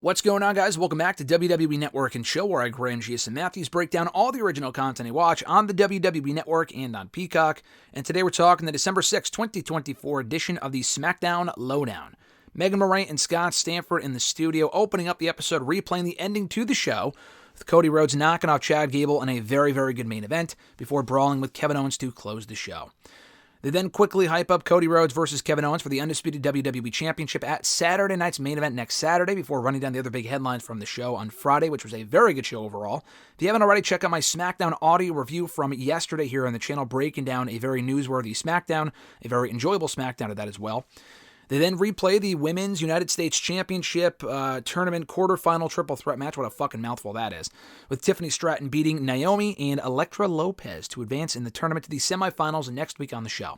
What's going on, guys? Welcome back to WWE Network and Show, where I, Graham G.S. and Matthews, break down all the original content I watch on the WWE Network and on Peacock. And today we're talking the December 6, 2024 edition of the SmackDown LowDown. Megan Morant and Scott Stanford in the studio, opening up the episode, replaying the ending to the show, with Cody Rhodes knocking off Chad Gable in a very, very good main event before brawling with Kevin Owens to close the show. They then quickly hype up Cody Rhodes versus Kevin Owens for the undisputed WWE Championship at Saturday night's main event next Saturday before running down the other big headlines from the show on Friday, which was a very good show overall. If you haven't already, check out my SmackDown audio review from yesterday here on the channel, breaking down a very newsworthy SmackDown, a very enjoyable SmackDown of that as well. They then replay the Women's United States Championship Tournament quarterfinal triple threat match. What a fucking mouthful that is. With Tiffany Stratton beating Naomi and Elektra Lopez to advance in the tournament to the semifinals next week on the show.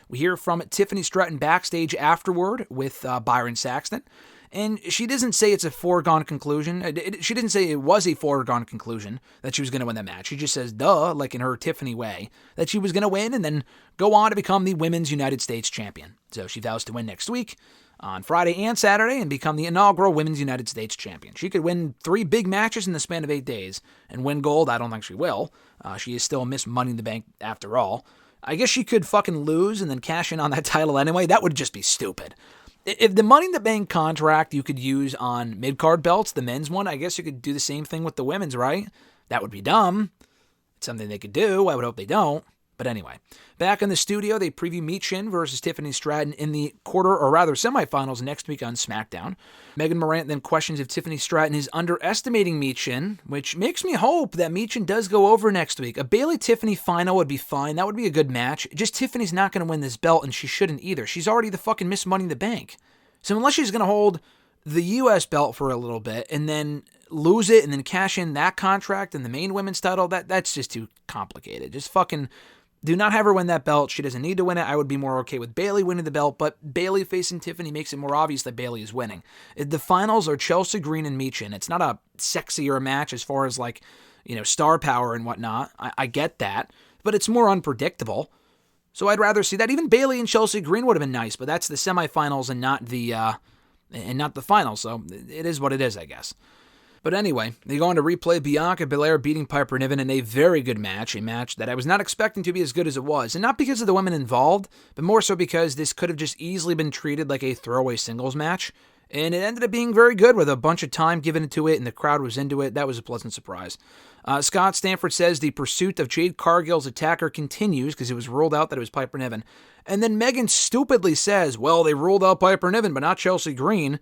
We hear from Tiffany Stratton backstage afterward with Byron Saxton. And she doesn't say it's a foregone conclusion. She didn't say it was a foregone conclusion that she was going to win that match. She just says, duh, like in her Tiffany way, that she was going to win and then go on to become the Women's United States Champion. So she vows to win next week on Friday and Saturday and become the inaugural Women's United States Champion. She could win 3 big matches in the span of 8 days and win gold. I don't think she will. She is still Miss Money in the Bank after all. I guess she could fucking lose and then cash in on that title anyway. That would just be stupid. If the Money in the Bank contract you could use on mid-card belts, the men's one, I guess you could do the same thing with the women's, right? That would be dumb. It's something they could do. I would hope they don't. But anyway, back in the studio, they preview Michin versus Tiffany Stratton in the semifinals next week on SmackDown. Megan Morant then questions if Tiffany Stratton is underestimating Michin, which makes me hope that Michin does go over next week. A Bayley-Tiffany final would be fine. That would be a good match. Just Tiffany's not going to win this belt, and she shouldn't either. She's already the fucking Miss Money in the Bank. So unless she's going to hold the U.S. belt for a little bit and then lose it and then cash in that contract and the main women's title, that's just too complicated. Just fucking do not have her win that belt. She doesn't need to win it. I would be more okay with Bayley winning the belt, but Bayley facing Tiffany makes it more obvious that Bayley is winning. The finals are Chelsea Green and Michin. It's not a sexier match as far as star power and whatnot. I get that, but it's more unpredictable. So I'd rather see that. Even Bayley and Chelsea Green would have been nice, but that's the semifinals and not the finals. So it is what it is, I guess. But anyway, they go on to replay Bianca Belair beating Piper Niven in a very good match, a match that I was not expecting to be as good as it was. And not because of the women involved, but more so because this could have just easily been treated like a throwaway singles match. And it ended up being very good with a bunch of time given to it, and the crowd was into it. That was a pleasant surprise. Scott Stanford says the pursuit of Jade Cargill's attacker continues because it was ruled out that it was Piper Niven. And then Megan stupidly says, well, they ruled out Piper Niven, but not Chelsea Green.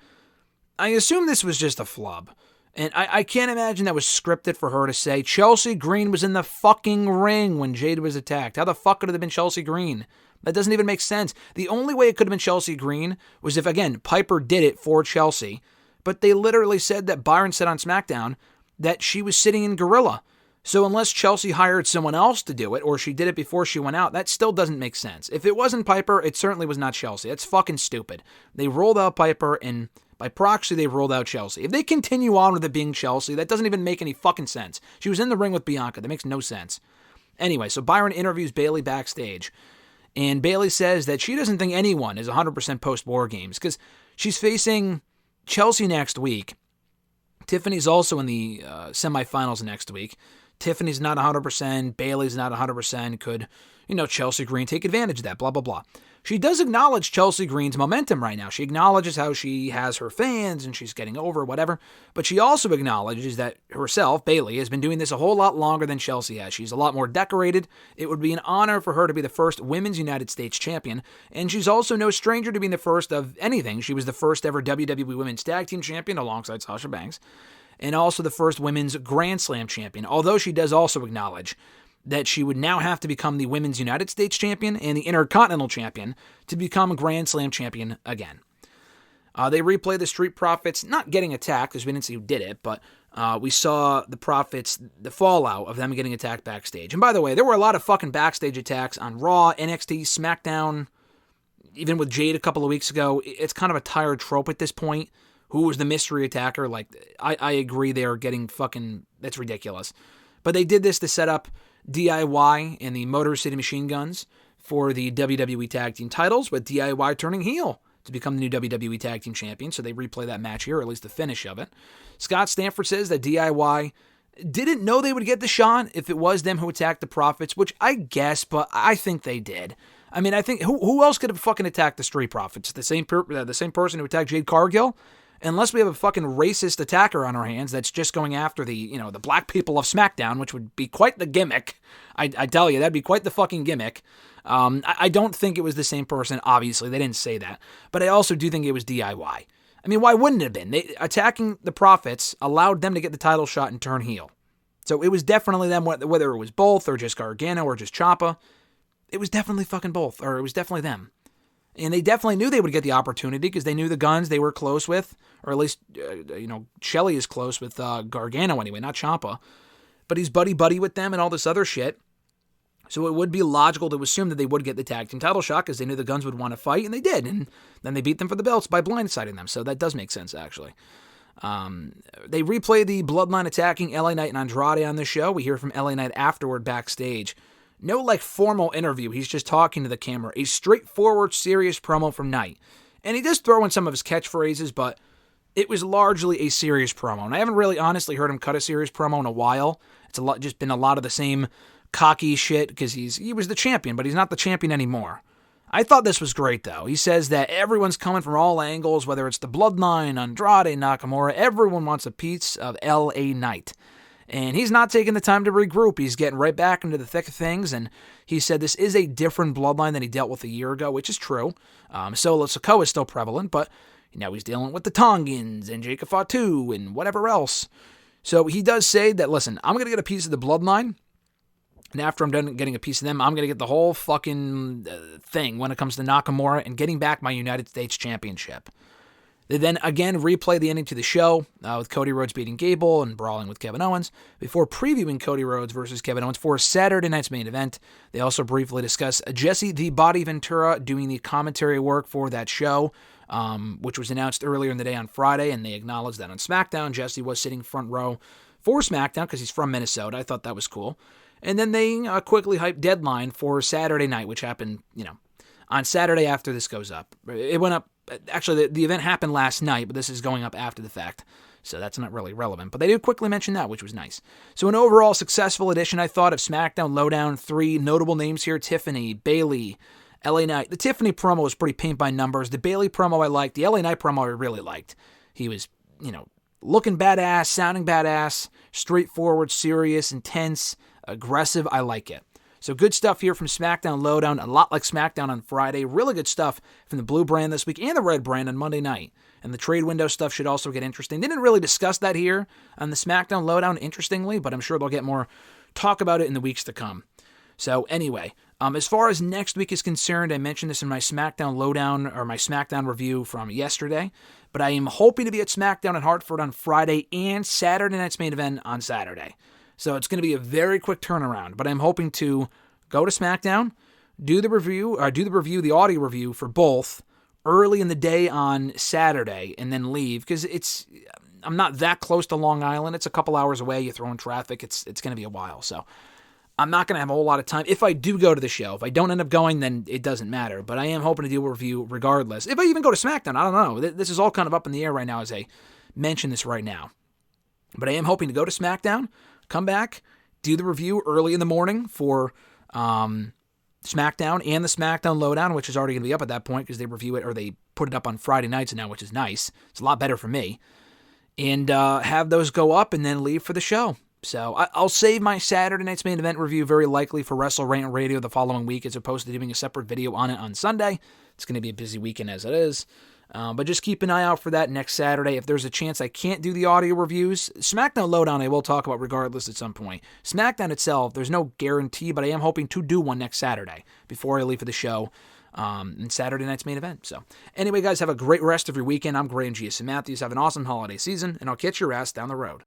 I assume this was just a flub. And I can't imagine that was scripted for her to say Chelsea Green was in the fucking ring when Jade was attacked. How the fuck could it have been Chelsea Green? That doesn't even make sense. The only way it could have been Chelsea Green was if, again, Piper did it for Chelsea. But they literally said that Byron said on SmackDown that she was sitting in Gorilla. So unless Chelsea hired someone else to do it, or she did it before she went out, that still doesn't make sense. If it wasn't Piper, it certainly was not Chelsea. That's fucking stupid. They rolled out Piper, and by proxy, they rolled out Chelsea. If they continue on with it being Chelsea, that doesn't even make any fucking sense. She was in the ring with Bianca. That makes no sense. Anyway, so Byron interviews Bayley backstage, and Bayley says that she doesn't think anyone is 100% post-War Games because she's facing Chelsea next week. Tiffany's also in the semifinals next week. Tiffany's not 100%. Bayley's not 100%. Could, Chelsea Green take advantage of that? Blah, blah, blah. She does acknowledge Chelsea Green's momentum right now. She acknowledges how she has her fans and she's getting over whatever. But she also acknowledges that herself, Bayley, has been doing this a whole lot longer than Chelsea has. She's a lot more decorated. It would be an honor for her to be the first Women's United States Champion. And she's also no stranger to being the first of anything. She was the first ever WWE Women's Tag Team Champion alongside Sasha Banks. And also the first Women's Grand Slam Champion. Although she does also acknowledge that she would now have to become the Women's United States Champion and the Intercontinental Champion to become a Grand Slam Champion again. They replay the Street Profits not getting attacked, because we didn't see who did it, but we saw the Profits, the fallout of them getting attacked backstage. And by the way, there were a lot of fucking backstage attacks on Raw, NXT, SmackDown, even with Jade a couple of weeks ago. It's kind of a tired trope at this point. Who was the mystery attacker? I agree they are getting fucking, that's ridiculous. But they did this to set up DIY and the Motor City Machine Guns for the WWE Tag Team titles, with DIY turning heel to become the new WWE Tag Team Champion, so they replay that match here, or at least the finish of it. Scott Stanford says that DIY didn't know they would get the shot if it was them who attacked the Profits, which I guess, but I think they did. I mean, I think who else could have fucking attacked the Street Profits? The same person who attacked Jade Cargill? Unless we have a fucking racist attacker on our hands that's just going after the black people of SmackDown, which would be quite the gimmick. I tell you, that'd be quite the fucking gimmick. I don't think it was the same person, obviously. They didn't say that. But I also do think it was DIY. I mean, why wouldn't it have been? Attacking the Profits allowed them to get the title shot and turn heel. So it was definitely them, whether it was both or just Gargano or just Ciampa. It was definitely fucking both, or it was definitely them. And they definitely knew they would get the opportunity because they knew the Guns they were close with, or at least, Shelley is close with Gargano anyway, not Ciampa. But he's buddy-buddy with them and all this other shit. So it would be logical to assume that they would get the tag team title shot because they knew the Guns would want to fight, and they did. And then they beat them for the belts by blindsiding them. So that does make sense, actually. They replay the Bloodline attacking LA Knight and Andrade on the show. We hear from LA Knight afterward backstage. No, formal interview. He's just talking to the camera. A straightforward, serious promo from Knight. And he does throw in some of his catchphrases, but it was largely a serious promo. And I haven't really honestly heard him cut a serious promo in a while. It's just been a lot of the same cocky shit because he was the champion, but he's not the champion anymore. I thought this was great, though. He says that everyone's coming from all angles, whether it's the Bloodline, Andrade, Nakamura. Everyone wants a piece of LA Knight. And he's not taking the time to regroup. He's getting right back into the thick of things. And he said this is a different Bloodline than he dealt with a year ago, which is true. Solo Sikoa is still prevalent, but now he's dealing with the Tongans and Jacob Fatu and whatever else. So he does say that, listen, I'm going to get a piece of the Bloodline. And after I'm done getting a piece of them, I'm going to get the whole fucking thing when it comes to Nakamura and getting back my United States Championship. They then again replay the ending to the show with Cody Rhodes beating Gable and brawling with Kevin Owens before previewing Cody Rhodes versus Kevin Owens for Saturday night's main event. They also briefly discuss Jesse the Body Ventura doing the commentary work for that show, which was announced earlier in the day on Friday, and they acknowledged that on SmackDown, Jesse was sitting front row for SmackDown because he's from Minnesota. I thought that was cool. And then they quickly hyped Deadline for Saturday night, which happened, on Saturday after this goes up. It went up. Actually, the event happened last night, but this is going up after the fact, so that's not really relevant. But they did quickly mention that, which was nice. So an overall successful edition, I thought, of SmackDown LowDown. 3 notable names here: Tiffany, Bayley, LA Knight. The Tiffany promo was pretty paint by numbers. The Bayley promo I liked. The LA Knight promo I really liked. He was, looking badass, sounding badass, straightforward, serious, intense, aggressive. I like it. So good stuff here from SmackDown LowDown, a lot like SmackDown on Friday. Really good stuff from the blue brand this week and the red brand on Monday night. And the trade window stuff should also get interesting. They didn't really discuss that here on the SmackDown LowDown, interestingly, but I'm sure they'll get more talk about it in the weeks to come. So anyway, as far as next week is concerned, I mentioned this in my SmackDown LowDown or my SmackDown review from yesterday, but I am hoping to be at SmackDown in Hartford on Friday and Saturday night's main event on Saturday. So it's going to be a very quick turnaround, but I'm hoping to go to SmackDown, do the audio review for both early in the day on Saturday, and then leave because I'm not that close to Long Island. It's a couple hours away. You throw in traffic. It's going to be a while. So I'm not going to have a whole lot of time. If I do go to the show, if I don't end up going, then it doesn't matter. But I am hoping to do a review regardless. If I even go to SmackDown, I don't know. This is all kind of up in the air right now as I mention this right now. But I am hoping to go to SmackDown, come back, do the review early in the morning for SmackDown and the SmackDown LowDown, which is already going to be up at that point because they review it or they put it up on Friday nights now, which is nice. It's a lot better for me. And have those go up and then leave for the show. So I'll save my Saturday night's main event review very likely for Wrestle Rant Radio the following week as opposed to doing a separate video on it on Sunday. It's going to be a busy weekend as it is. But just keep an eye out for that next Saturday. If there's a chance I can't do the audio reviews, SmackDown LowDown I will talk about regardless at some point. SmackDown itself, there's no guarantee, but I am hoping to do one next Saturday before I leave for the show and Saturday night's main event. So anyway, guys, have a great rest of your weekend. I'm Graham G.S. Matthews. Have an awesome holiday season, and I'll catch your ass down the road.